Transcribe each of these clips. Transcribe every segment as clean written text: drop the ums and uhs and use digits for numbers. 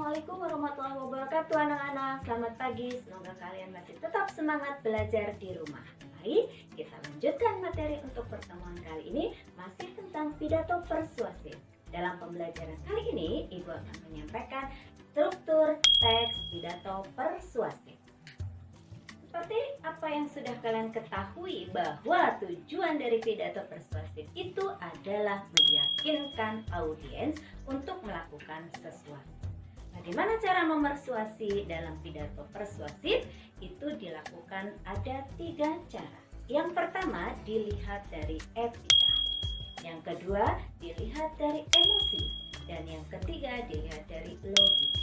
Assalamualaikum warahmatullahi wabarakatuh anak-anak. Selamat pagi, semoga kalian masih tetap semangat belajar di rumah. Baik, kita lanjutkan materi untuk pertemuan kali ini, masih tentang pidato persuasif. Dalam pembelajaran kali ini, Ibu akan menyampaikan struktur teks pidato persuasif. Seperti apa yang sudah kalian ketahui, bahwa tujuan dari pidato persuasif itu adalah meyakinkan audiens untuk melakukan sesuatu. Bagaimana cara memersuasi dalam pidato persuasif? Itu dilakukan ada 3 cara. Yang pertama dilihat dari etika, yang kedua dilihat dari emosi, dan yang ketiga dilihat dari logika.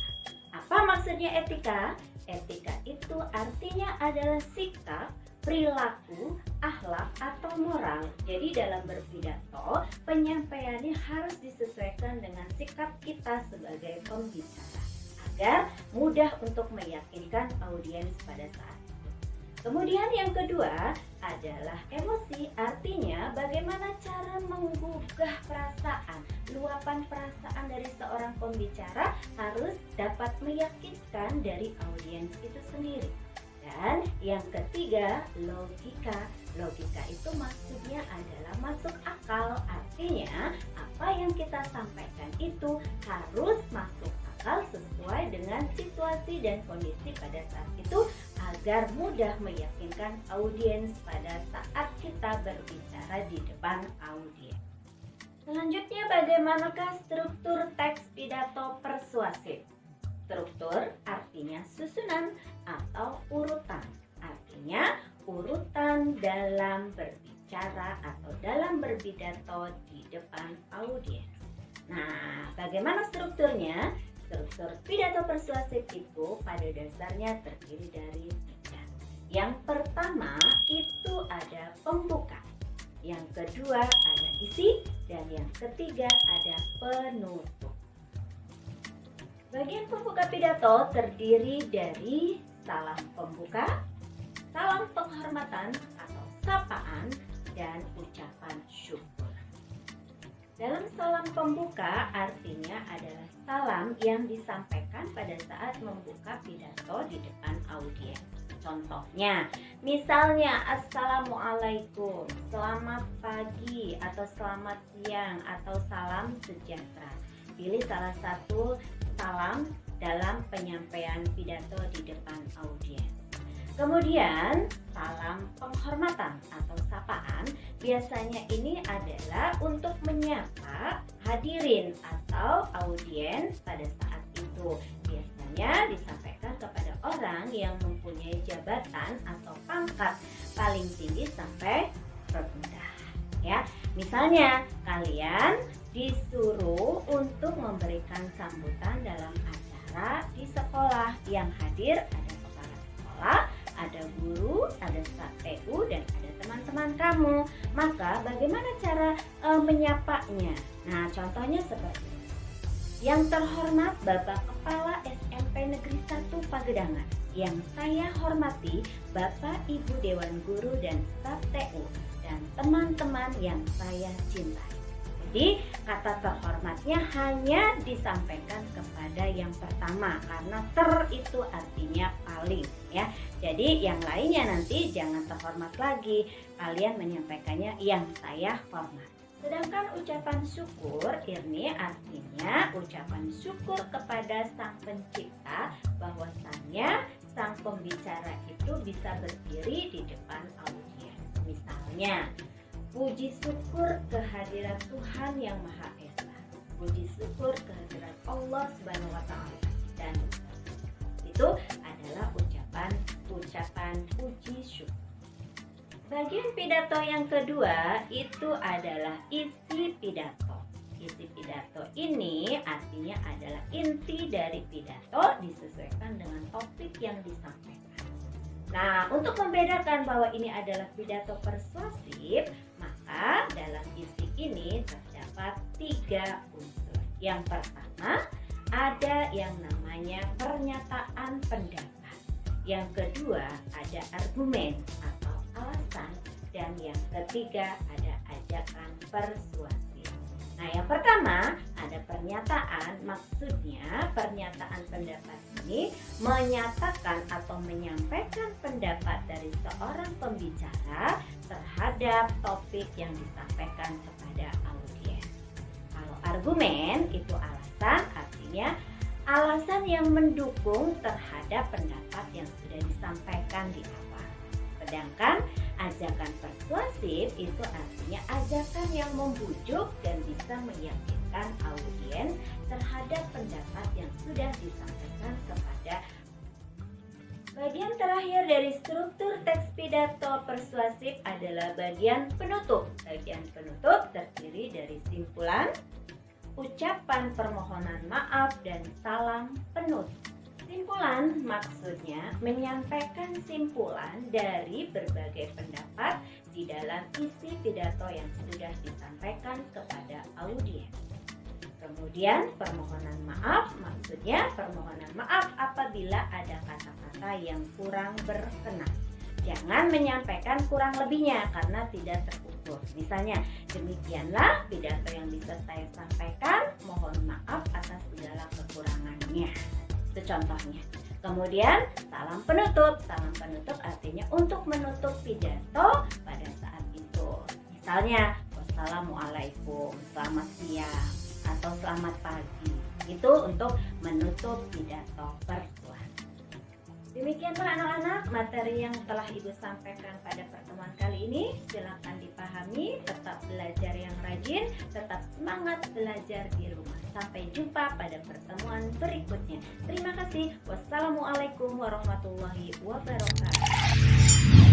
Apa maksudnya etika? Etika itu artinya adalah sikap, perilaku, akhlak, atau moral. Jadi dalam berpidato, penyampaiannya harus disesuaikan dengan sikap kita sebagai pembicara, agar mudah untuk meyakinkan audiens pada saat itu. Kemudian yang kedua adalah emosi, artinya bagaimana cara menggugah perasaan. Luapan perasaan dari seorang pembicara harus dapat meyakinkan dari audiens itu sendiri. Dan yang ketiga, logika. Logika itu maksudnya adalah masuk akal. Artinya apa yang kita sampaikan itu harus masuk akal sesuai dengan situasi dan kondisi pada saat itu, agar mudah meyakinkan audiens pada saat kita berbicara di depan audiens. Selanjutnya, bagaimanakah struktur teks pidato persuasif? Struktur artinya susunan atau urutan. Artinya urutan dalam berbicara atau dalam berpidato di depan audiens. Nah, bagaimana strukturnya? Struktur pidato persuasif itu pada dasarnya terdiri dari 3. Yang pertama itu ada pembuka, yang kedua ada isi, dan yang ketiga ada penutup. Bagian pembuka pidato terdiri dari salam pembuka, salam penghormatan atau sapaan, dan ucapan syukur. Dalam salam pembuka artinya adalah salam yang disampaikan pada saat membuka pidato di depan audiens. Contohnya, misalnya Assalamualaikum, selamat pagi, atau selamat siang, atau salam sejahtera. Pilih salah satu salam dalam penyampaian pidato di depan audiens. Kemudian salam penghormatan atau sapaan biasanya ini adalah untuk menyapa hadirin atau audiens pada saat itu. Biasanya disampaikan kepada orang yang mempunyai jabatan atau pangkat paling tinggi sampai rendah. Ya, misalnya kalian disuruh untuk memberikan sambutan dalam acara di sekolah. Yang hadir ada kepala sekolah, ada guru, ada staf PU, dan ada teman-teman kamu. Maka bagaimana cara menyapanya? Nah, contohnya seperti ini. Yang terhormat Bapak Kepala SMP Negeri 1 Pagedangan. Yang saya hormati Bapak Ibu Dewan Guru dan staf TU dan teman-teman yang saya cintai. Jadi kata terhormatnya hanya disampaikan kepada yang pertama, karena itu artinya paling, ya. Jadi yang lainnya nanti jangan terhormat lagi, kalian menyampaikannya yang saya hormat. Sedangkan ucapan syukur ini artinya ucapan syukur kepada Sang Pencipta, bahwasannya sang pembicara itu bisa berdiri di depan audiens. Misalnya, puji syukur kehadirat Tuhan yang Maha Esa. Puji syukur kehadirat Allah Subhanahu wa Ta'ala. Dan itu adalah ucapan puji syukur. Bagian pidato yang kedua itu adalah isi pidato. Isi pidato ini artinya adalah inti dari pidato disesuaikan dengan topik yang disampaikan. Nah, untuk membedakan bahwa ini adalah pidato persuasif, maka dalam isi ini terdapat 3 unsur. Yang pertama, ada yang namanya pernyataan pendapat. Yang kedua, ada argumen atau alasan. Dan yang ketiga, ada ajakan persuasif. Nah, yang pertama ada pernyataan. Maksudnya pernyataan pendapat ini menyatakan atau menyampaikan pendapat dari seorang pembicara terhadap topik yang disampaikan kepada audiens. Kalau argumen itu alasan, artinya alasan yang mendukung terhadap pendapat yang sudah disampaikan di awal. Sedangkan ajakan persuasif itu artinya ajakan yang membujuk dan bisa meyakinkan audiens terhadap pendapat yang sudah disampaikan kepada. Bagian terakhir dari struktur teks pidato persuasif adalah bagian penutup. Bagian penutup terdiri dari simpulan, ucapan permohonan maaf, dan salam penutup. Simpulan maksudnya menyampaikan simpulan dari berbagai pendapat di dalam isi pidato yang sudah disampaikan kepada audiens. Kemudian permohonan maaf maksudnya permohonan maaf apabila ada kata-kata yang kurang berkenan. Jangan menyampaikan kurang lebihnya karena tidak terukur. Misalnya, demikianlah pidato yang bisa saya sampaikan, mohon maaf atas segala kekurangannya. Itu contohnya. Kemudian salam penutup. Salam penutup artinya untuk menutup pidato pada saat itu. Misalnya, wassalamualaikum, selamat siang, atau selamat pagi. Itu untuk menutup pidato persuasif. Demikianlah anak-anak materi yang telah Ibu sampaikan pada pertemuan kali ini. Silakan dipahami, tetap belajar yang rajin, tetap semangat belajar di rumah. Sampai jumpa pada pertemuan berikutnya. Terima kasih. Wassalamualaikum warahmatullahi wabarakatuh.